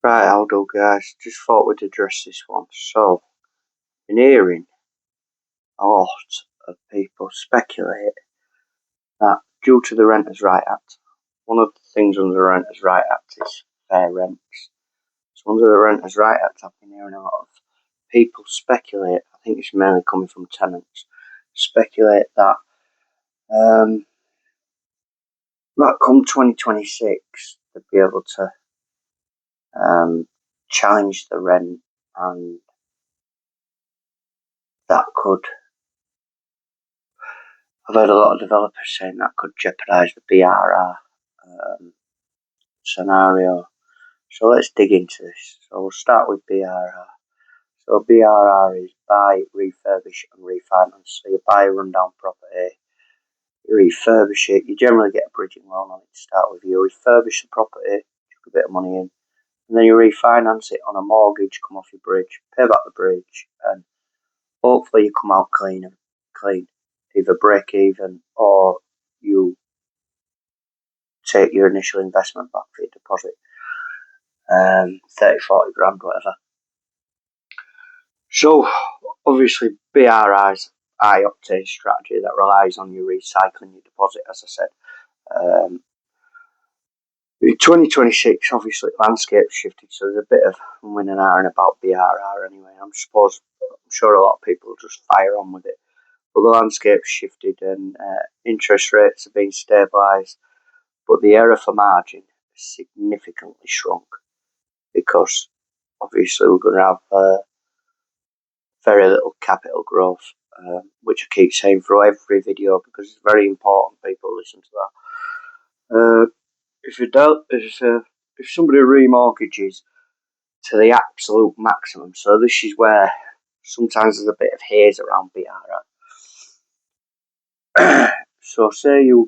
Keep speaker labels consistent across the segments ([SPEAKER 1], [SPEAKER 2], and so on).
[SPEAKER 1] Right, I'll do, guys. Just thought we'd address this one. So, been hearing a lot of people speculate that due to the Renters' Right Act, one of the things under the Renters' Right Act is fair rents. So, under the Renters' Right Act, I've been hearing a lot of people speculate. I think it's mainly coming from tenants. Speculate that come 2026, they'll be able to challenge the rent, and that could. I've heard a lot of developers saying that could jeopardise the BRR scenario. So let's dig into this. So we'll start with BRR. So BRR is buy, refurbish and refinance. So you buy a rundown property, you refurbish it, you generally get a bridging loan on it to start with. You refurbish the property, chuck a bit of money in, and then you refinance it on a mortgage, come off your bridge, pay back the bridge, and hopefully you come out clean. Either break even or you take your initial investment back for your deposit. 30, 40 grand, whatever. So, obviously, BRI's high octane strategy that relies on you recycling your deposit, as I said. In 2026, obviously, landscape's shifted, so there's a bit of umming and ahhing about BRR anyway. I'm sure a lot of people will just fire on with it. But the landscape's shifted and interest rates have been stabilised, but the error for margin has significantly shrunk because obviously we're going to have very little capital growth, which I keep saying through every video because it's very important people listen to that. If somebody remortgages to the absolute maximum, so this is where sometimes there's a bit of haze around BRR. So say your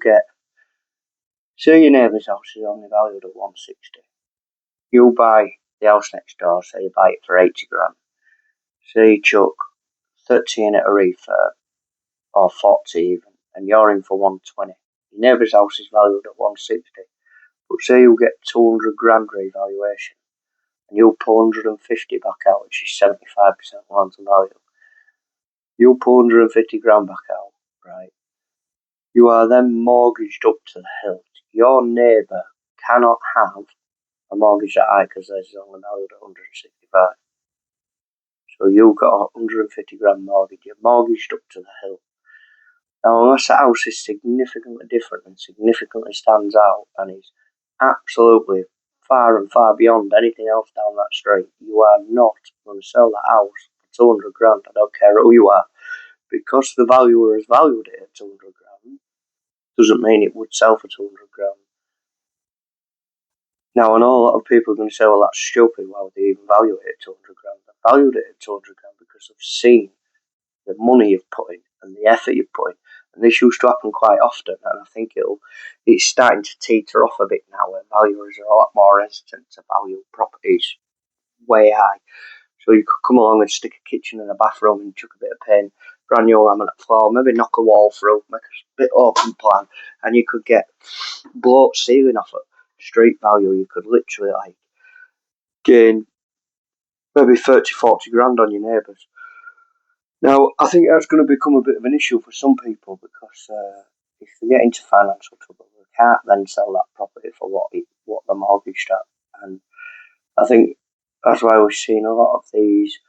[SPEAKER 1] neighbour's house is only valued at 160. You buy the house next door, say you buy it for 80 grand. Say you chuck 30 in at a refurb, or 40 even, and you're in for 120. Your neighbour's house is valued at 160, but say you get 200 grand revaluation, and you'll pull 150 back out, which is 75% loan to value. You'll pull 150 grand back out, right? You are then mortgaged up to the hilt. Your neighbour cannot have a mortgage that high because theirs is only valued at 165. So you've got a 150 grand mortgage. You're mortgaged up to the hilt. Now, unless the house is significantly different and significantly stands out and is absolutely far and far beyond anything else down that street, you are not going to sell that house for 200 grand. I don't care who you are. Because the valuer has valued it at 200 grand, doesn't mean it would sell for 200 grand. Now, I know a lot of people are going to say, well, that's stupid. Why would they even value it at 200 grand? They valued it at 200 grand because they've seen the money you've put in and the effort you've put in. And this used to happen quite often, and I think it's starting to teeter off a bit now, where valuers are a lot more hesitant to value properties way high. So you could come along and stick a kitchen and a bathroom and chuck a bit of paint, brand new laminate floor, maybe knock a wall through, make a bit open plan, and you could get block ceiling off at street value. You could literally gain maybe 30, 40 grand on your neighbours. Now, I think that's going to become a bit of an issue for some people because if they get into financial trouble, they can't then sell that property for what they're mortgaged at. And I think that's why we're seeing a lot of these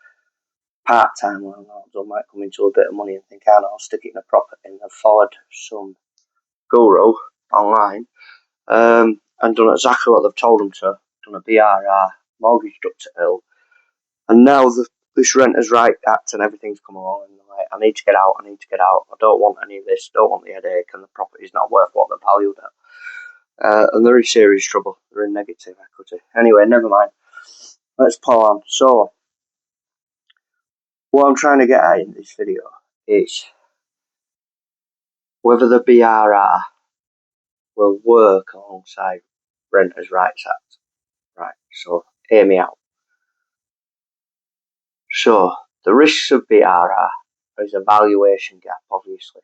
[SPEAKER 1] part-time landlords who might come into a bit of money and think, I'll stick it in a property, and they've followed some guru online and done exactly what they've told them to, done a BRR, mortgaged up to ill, and now this Renters' Right Act and everything's come along, and they're like, I need to get out, I don't want any of this, don't want the headache, and the property's not worth what they're valued at. And they're in serious trouble, they're in negative equity. Anyway, never mind. Let's pull on. So, what I'm trying to get at in this video is whether the BRR will work alongside Renters' Rights Act. Right, so hear me out. So, the risks of BRR is a valuation gap, obviously.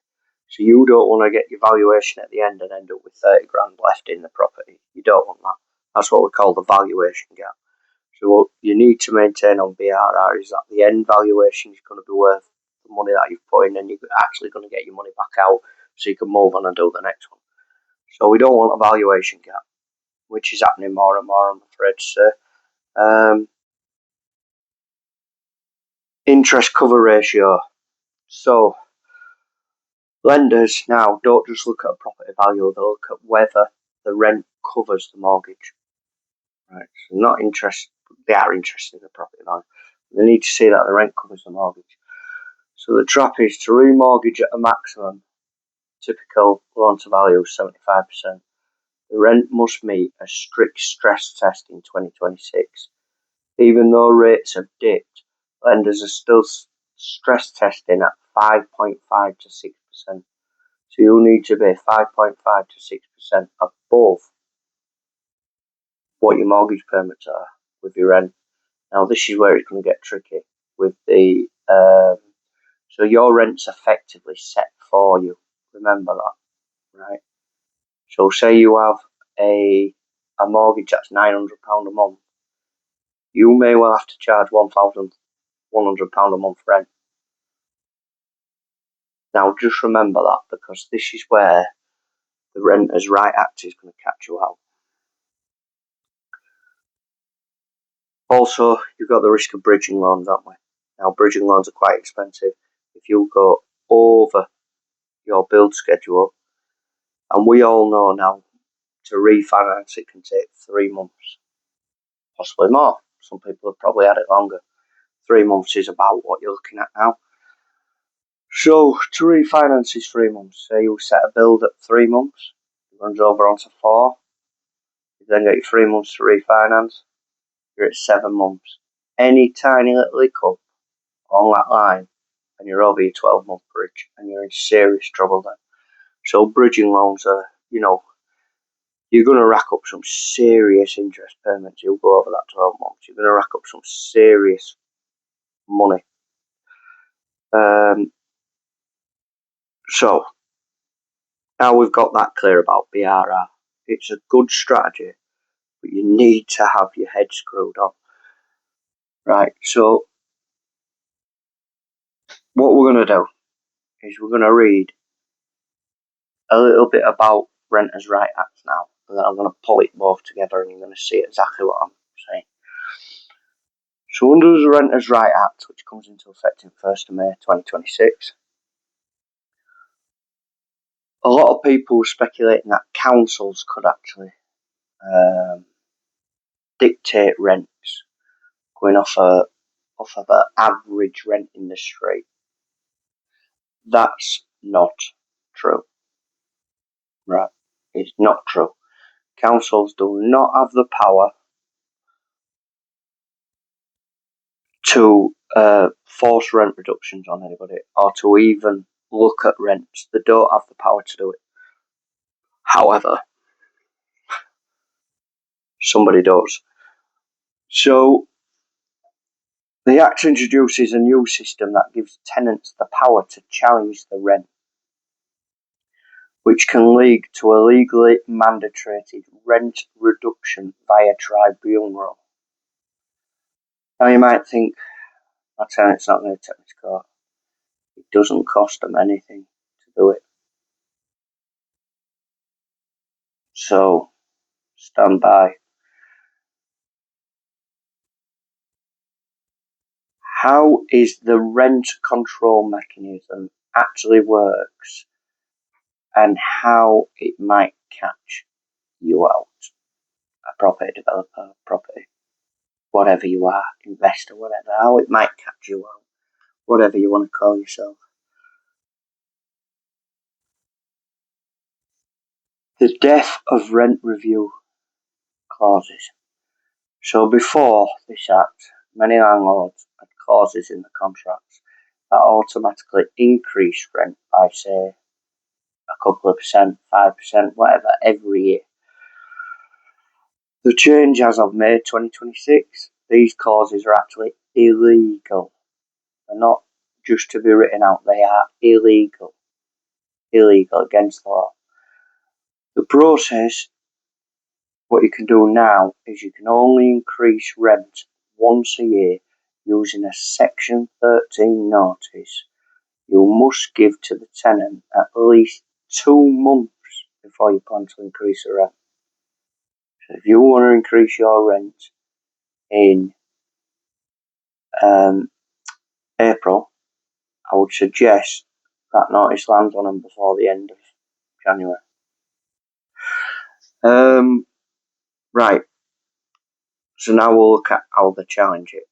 [SPEAKER 1] So you don't want to get your valuation at the end and end up with 30 grand left in the property. You don't want that. That's what we call the valuation gap. So what you need to maintain on BRR is that the end valuation is going to be worth the money that you've put in, and you're actually going to get your money back out so you can move on and do the next one. So we don't want a valuation gap, which is happening more and more, I'm afraid to say. Interest cover ratio. So lenders now don't just look at a property value, they look at whether the rent covers the mortgage. Right. So not interested, they are interested in the property value. They need to see that the rent covers the mortgage. So the trap is to remortgage at a maximum. Typical loan to value 75%. The rent must meet a strict stress test in 2026. Even though rates have dipped, lenders are still stress testing at 5.5 to 6%. So you'll need to be 5.5 to 6% above what your mortgage payments are with your rent. Now this is where it's going to get tricky with the so your rent's effectively set for you. Remember that, right? So say you have a mortgage that's £900 a month, you may well have to charge £1,100 a month rent. Now just remember that, because this is where the Renters' Right Act is going to catch you out. Also, you've got the risk of bridging loans, haven't we? Now bridging loans are quite expensive. If you go over your build schedule, and we all know now to refinance it can take 3 months, possibly more. Some people have probably had it longer. 3 months is about what you're looking at now. So to refinance is 3 months. Say you set a build at 3 months, it runs over onto 4. You then get your 3 months to refinance. You're at 7 months. Any tiny little hiccup on that line, and you're over your 12-month bridge, and you're in serious trouble then. So bridging loans are, you're going to rack up some serious interest payments. You'll go over that 12 months. You're going to rack up some serious money. So now we've got that clear about BRR. It's a good strategy, but you need to have your head screwed on. Right, so what we're going to do is we're going to read a little bit about Renters' Right Act now, and then I'm going to pull it both together and you're going to see exactly what I'm saying. So under the Renters' Right Act, which comes into effect on 1st of May 2026, a lot of people were speculating that councils could actually dictate rents going off of an average rent in the street. That's not true. Right? It's not true. Councils do not have the power to force rent reductions on anybody, or to even look at rents. They don't have the power to do it. However, somebody does. So the Act introduces a new system that gives tenants the power to challenge the rent, which can lead to a legally mandated rent reduction via tribunal. Now you might think, my tenant's not going to take me to court. It doesn't cost them anything to do it. So stand by. How is the rent control mechanism actually works, and how it might catch you out? A property developer, property, whatever you are, investor, whatever, how it might catch you out, whatever you want to call yourself. The death of rent review clauses. So before this act, many landlords had clauses in the contracts that automatically increase rent by, say, a couple of percent, 5%, whatever, every year. The change as of May 2026, these clauses are actually illegal. They're not just to be written out, they are illegal. Illegal, against the law. The process, what you can do now is you can only increase rent once a year using a Section 13 notice, you must give to the tenant at least 2 months before you plan to increase the rent. So if you want to increase your rent in April, I would suggest that notice lands on them before the end of January. Right. So now we'll look at how they challenge it.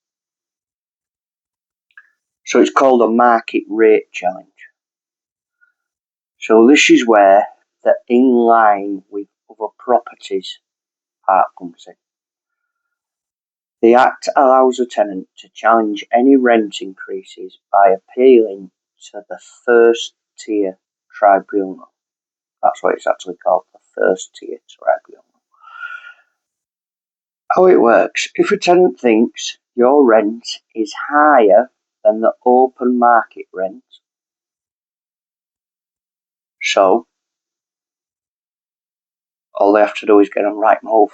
[SPEAKER 1] So it's called a market rate challenge. So this is where the in line with other properties part comes in. The Act allows a tenant to challenge any rent increases by appealing to the first tier tribunal. That's what it's actually called, the first tier tribunal. How it works: if a tenant thinks your rent is higher than the open market rent, so all they have to do is get on Rightmove.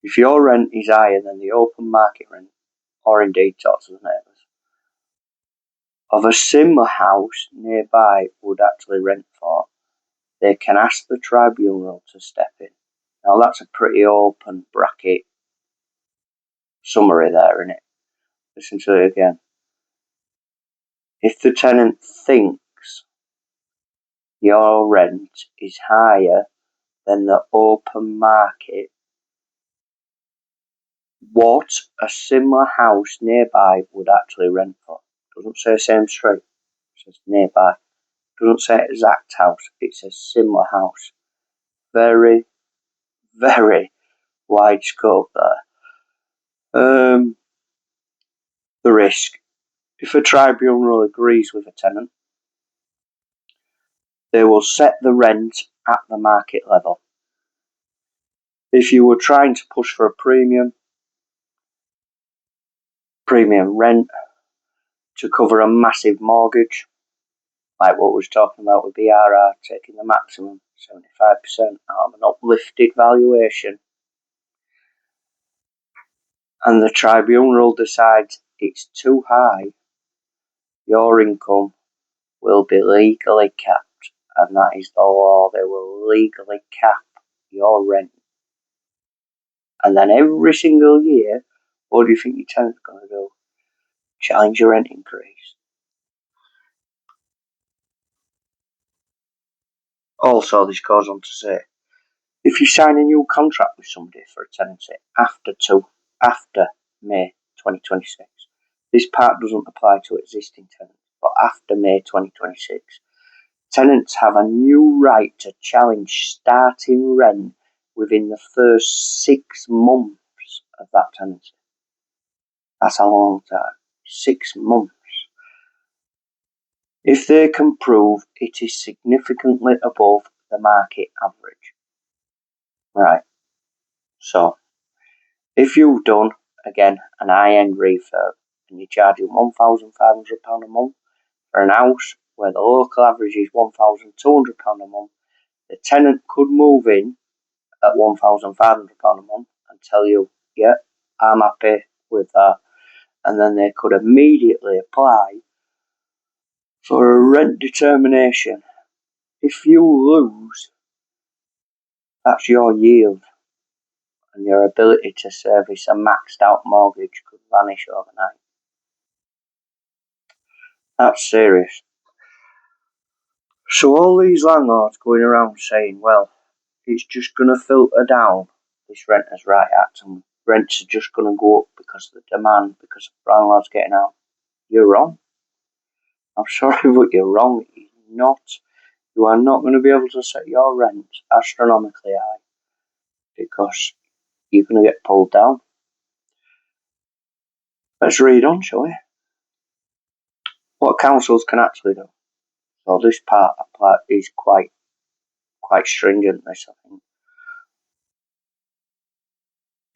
[SPEAKER 1] If your rent is higher than the open market rent, or indeed talk to the neighbours, of a similar house nearby would actually rent for, they can ask the tribunal to step in. Now that's a pretty open bracket summary there, isn't it? Listen to it again. If the tenant thinks your rent is higher than the open market, what a similar house nearby would actually rent for. Doesn't say same street, it says nearby. Doesn't say exact house, it says similar house. Very, very wide scope there. The risk. If a tribunal agrees with a tenant, they will set the rent at the market level. If you were trying to push for a premium rent to cover a massive mortgage, like what we was talking about with BRR, taking the maximum 75% out of an uplifted valuation, and the tribunal decides it's too high, your income will be legally capped, and that is the law. They will legally cap your rent. And then every single year, what do you think your tenant's going to do? Challenge your rent increase. Also, this goes on to say, if you sign a new contract with somebody for a tenancy after May 2026, this part doesn't apply to existing tenants, but after May 2026, tenants have a new right to challenge starting rent within the first 6 months of that tenancy. That's a long time. 6 months. If they can prove it is significantly above the market average. Right. So, if you've done, again, an high-end refurb and you're charging £1,500 a month for an house where the local average is £1,200 a month, the tenant could move in at £1,500 a month and tell you, yeah, I'm happy with that. And then they could immediately apply for a rent determination. If you lose, that's your yield, and your ability to service a maxed out mortgage could vanish overnight. That's serious. So all these landlords going around saying, well, it's just going to filter down, this Renters' Right Act, and rents are just going to go up because of the demand, because of landlords getting out. You're wrong. I'm sorry, but you're wrong. You are not going to be able to set your rent astronomically high because you're going to get pulled down. Let's read on, shall we? What councils can actually do. So this part is quite stringent, this, I think.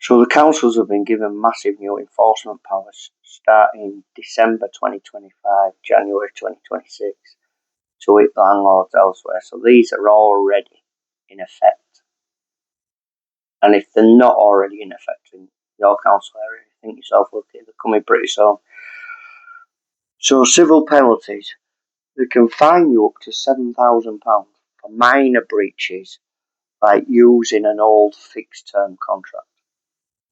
[SPEAKER 1] So the councils have been given massive new enforcement powers starting December 2025, January 2026 to hit landlords elsewhere. So these are already in effect. And if they're not already in effect in your council area, think yourself, okay, they're coming pretty soon. So civil penalties, they can fine you up to £7,000 for minor breaches, like using an old fixed term contract.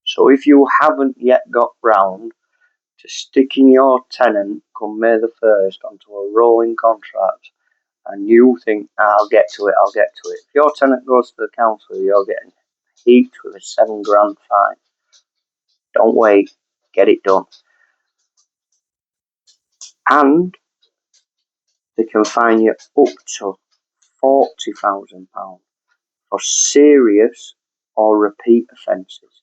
[SPEAKER 1] So if you haven't yet got round to sticking your tenant come May the 1st onto a rolling contract, and you think, I'll get to it. If your tenant goes to the council, you're getting heaped with a £7,000 fine. Don't wait, get it done. And they can fine you up to £40,000 for serious or repeat offences.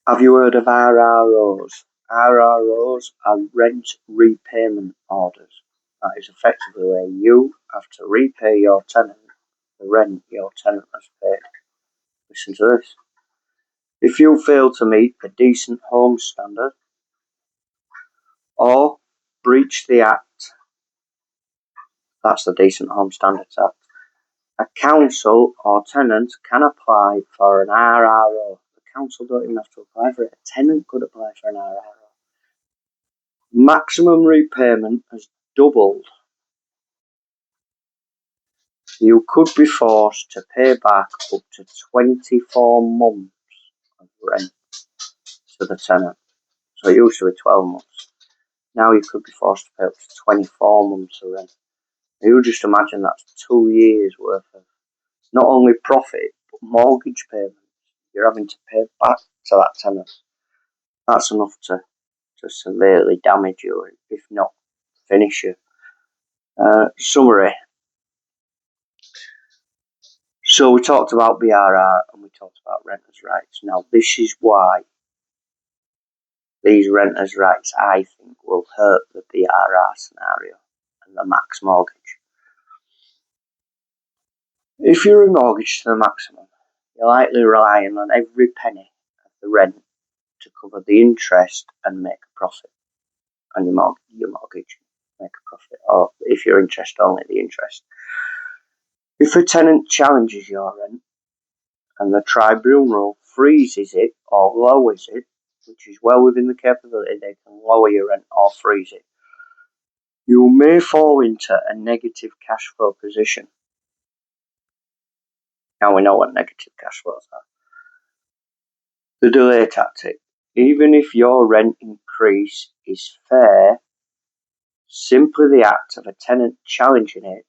[SPEAKER 1] Have you heard of RROs? RROs are rent repayment orders. That is effectively where you have to repay your tenant the rent your tenant has paid. Listen to this. If you fail to meet a decent home standard or breach the Act, that's the Decent Home Standards Act, a council or tenant can apply for an RRO. The council don't even have to apply for it. A tenant could apply for an RRO. Maximum repayment has doubled. You could be forced to pay back up to 24 months of rent to the tenant. So it used to be 12 months. Now you could be forced to pay up to 24 months of rent. You just imagine that's 2 years worth of not only profit, but mortgage payments you're having to pay back to that tenant. That's enough to severely damage you, if not finish you. Summary. So we talked about BRR and we talked about renters' rights. Now this is why these renters' rights, I think, will hurt the BRR scenario and the max mortgage. If you're remortgaged to the maximum, you're likely relying on every penny of the rent to cover the interest and make a profit on your mortgage, make a profit, or if you're interest only, the interest. If a tenant challenges your rent and the tribunal freezes it or lowers it, which is well within the capability, they can lower your rent or freeze it, you may fall into a negative cash flow position. Now we know what negative cash flows are. The delay tactic. Even if your rent increase is fair, simply the act of a tenant challenging it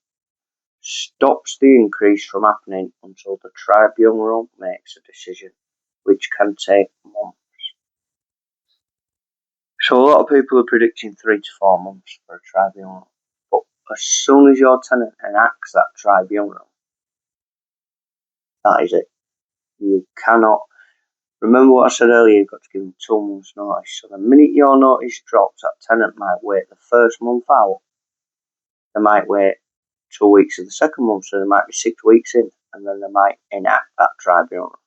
[SPEAKER 1] stops the increase from happening until the tribunal makes a decision, which can take months. So a lot of people are predicting 3 to 4 months for a tribunal, but as soon as your tenant enacts that tribunal, that is it. You cannot. Remember what I said earlier, you've got to give them 2 months' notice. So the minute your notice drops, that tenant might wait the first month out. They might wait 2 weeks of the second month, so they might be 6 weeks in, and then they might enact that tribunal,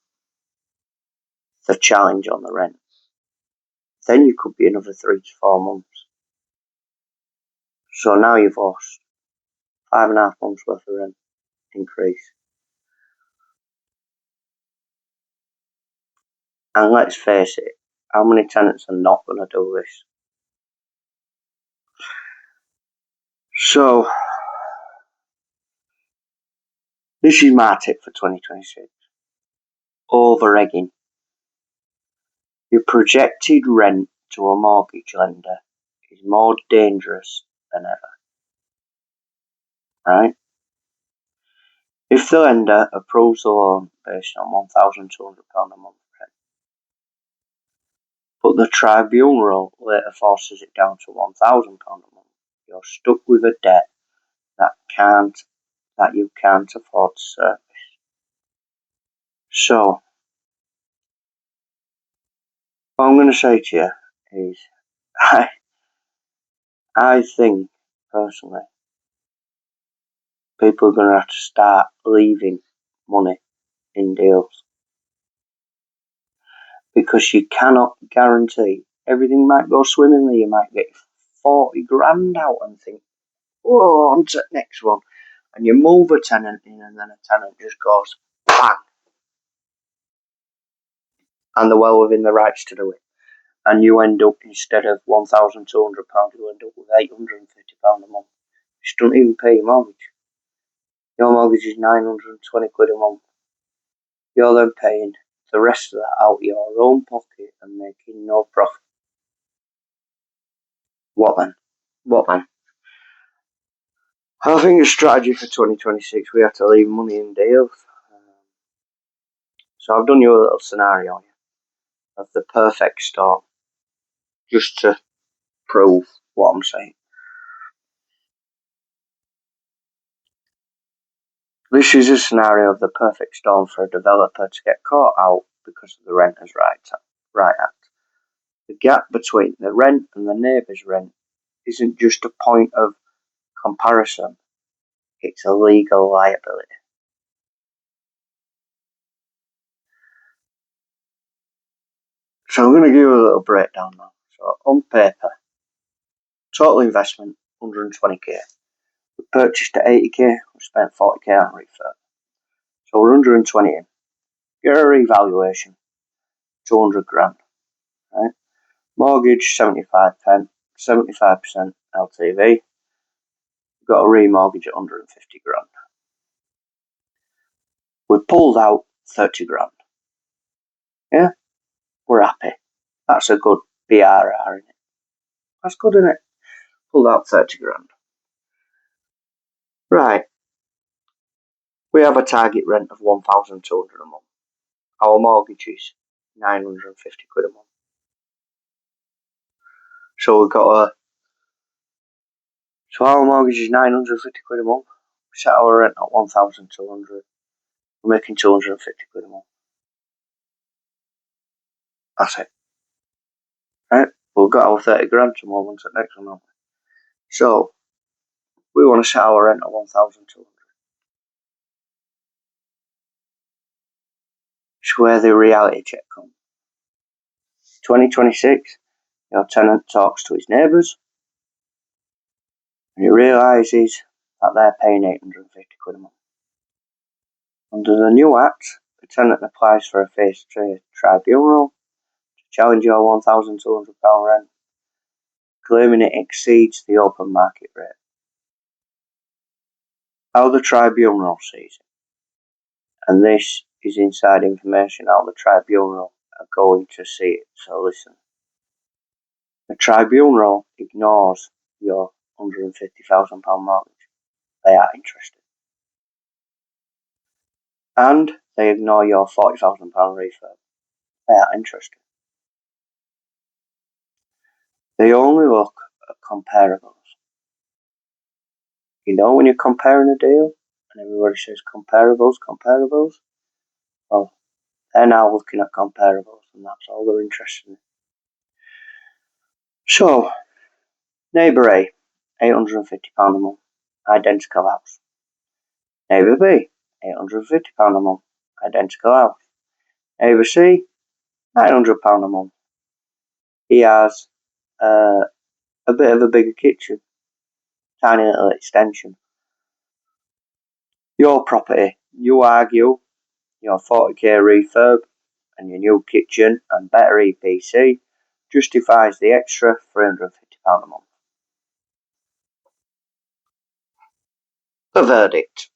[SPEAKER 1] the challenge on the rent. Then you could be another 3 to 4 months. So now you've lost 5.5 months worth of rent increase. And let's face it, how many tenants are not going to do this? So, this is my tip for 2026. Over-egging. Your projected rent to a mortgage lender is more dangerous than ever. Right? If the lender approves the loan based on £1,200 a month rent, but the tribunal later forces it down to £1,000 a month, you're stuck with a debt that you can't afford to service. So, what I'm going to say to you is, I think, personally, people are going to have to start leaving money in deals. Because you cannot guarantee. Everything might go swimmingly, you might get 40 grand out and think, oh, on to the next one. And you move a tenant in and then a tenant just goes, bang, and they're well within their rights to do it. And you end up, instead of £1,200, you end up with £850 a month. You don't even pay your mortgage. Your mortgage is £920 a month. You're then paying the rest of that out of your own pocket and making no profit. What then? What then? I think a strategy for 2026, we have to leave money in deals. So I've done you a little scenario of the perfect storm, just to prove what I'm saying. This is a scenario of the perfect storm for a developer to get caught out because of the Renters' Right Act. The gap between the rent and the neighbour's rent isn't just a point of comparison, it's a legal liability. So I'm going to give you a little breakdown now. So on paper, total investment 120k. We purchased at 80k, we spent 40k on refurb. So we're 120 in. Get a revaluation, 200 grand. Right? Mortgage 75%, 75% LTV. We've got a remortgage at 150 grand. We pulled out 30 grand. Yeah? We're happy. That's a good BRR, isn't it? That's good, isn't it? Pulled out 30 grand. Right. We have a target rent of 1,200 a month. Our mortgage is 950 quid a month. So we've got so our mortgage is 950 quid a month. We set our rent at 1,200. We're making 250 quid a month. That's it. Right? We've got our 30 grand to move on to the next one. So we want to set our rent at 1,200. It's where the reality check comes. 2026, your tenant talks to his neighbours and he realises that they're paying 850 quid a month. Under the new Act, the tenant applies for a face-to-face tribunal to challenge your £1,200 rent, claiming it exceeds the open market rate. How the tribunal sees it, and this is inside information how the tribunal are going to see it, so listen. The tribunal ignores your £150,000 mortgage. They are interested. And they ignore your £40,000 refurb. They are interested. They only look at comparables. You know when you're comparing a deal and everybody says comparables, well, they're now looking at comparables and that's all they're interested in. So, neighbour A, £850 a month, identical house. Neighbour B, £850 a month, identical house. Neighbour C, £900 a month. He has a bit of a bigger kitchen, tiny little extension. Your property, you argue your 40k refurb and your new kitchen and better EPC justifies the extra £350 a month. The verdict.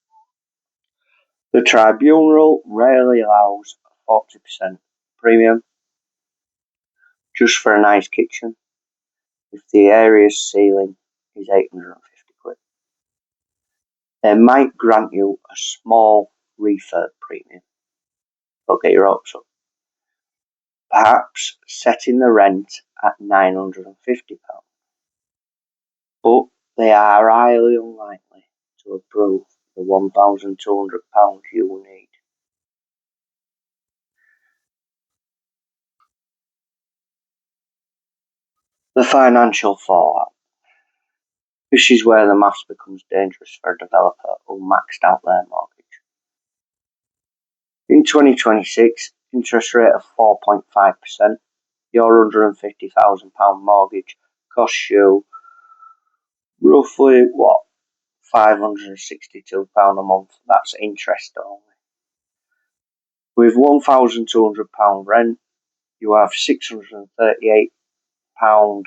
[SPEAKER 1] The tribunal rarely allows a 40% premium just for a nice kitchen if the area's ceiling is 850 quid. They might grant you a small refurb premium. Don't get your hopes up. Perhaps setting the rent at £950. But they are highly unlikely to approve the £1,200 you need. The financial fallout. This is where the maths becomes dangerous for a developer who maxed out their mortgage. In 2026, interest rate of 4.5%, your £150,000 mortgage costs you roughly £562 a month. That's interest only. With £1,200 rent, you have £638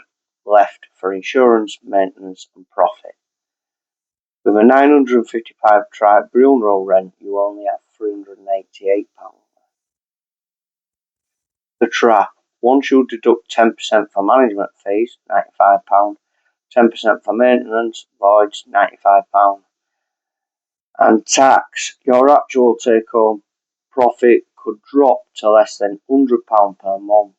[SPEAKER 1] left for insurance, maintenance and profit. With a £955 tribunal rent, you only have £388. The trap. Once you deduct 10% for management fees, £95, 10% for maintenance, voids, £95, and tax, your actual take-home profit could drop to less than £100 per month.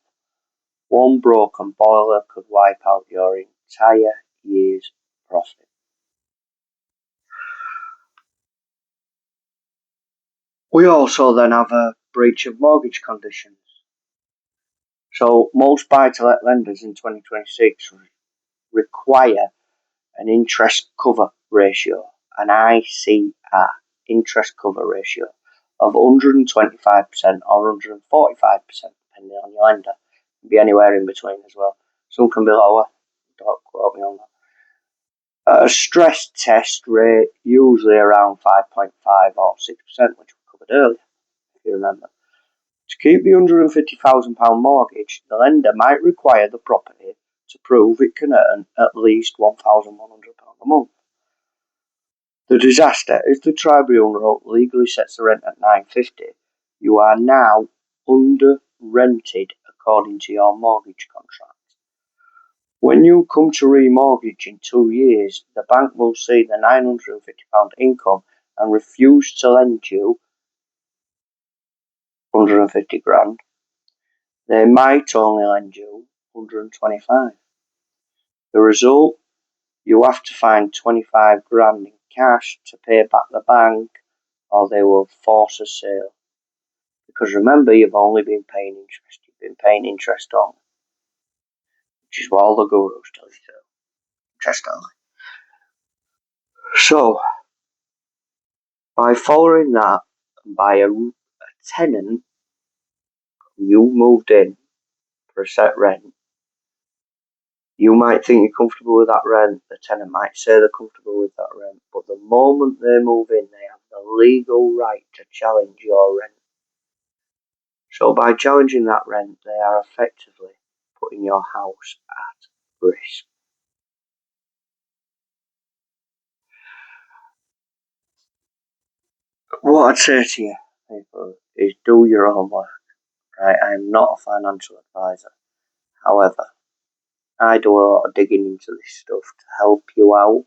[SPEAKER 1] One broken boiler could wipe out your entire year's profit. We also then have a breach of mortgage conditions. So most buy-to-let lenders in 2026 require an interest cover ratio, an ICR, interest cover ratio, of 125% or 145%, depending on your lender. It can be anywhere in between as well. Some can be lower, don't quote me on that. A stress test rate, usually around 5.5 or 6%, which we covered earlier, if you remember. To keep the £150,000 mortgage, the lender might require the property to prove it can earn at least £1,100 a month. The disaster is the tribunal legally sets the rent at £950. You are now under rented according to your mortgage contract. When you come to remortgage in 2 years, the bank will see the £950 income and refuse to lend you 150 grand. They might only lend you 125. The result, you have to find 25 grand in cash to pay back the bank, or they will force a sale. Because remember, you've only been paying interest. You've been paying interest only, which is what all the gurus tell you to. Interest only. So, by following that, by a tenant, you moved in for a set rent, you might think you're comfortable with that rent, the tenant might say they're comfortable with that rent, but the moment they move in, they have the legal right to challenge your rent. So by challenging that rent, they are effectively putting your house at risk. What I'd say to you, people, is do your homework. Right? I'm not a financial advisor. However, I do a lot of digging into this stuff to help you out,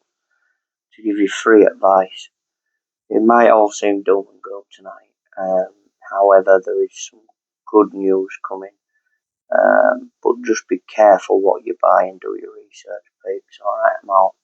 [SPEAKER 1] to give you free advice. It might all seem dull and gloom tonight. However, there is some good news coming. But just be careful what you buy and do your research, peeps. Alright, I'm out.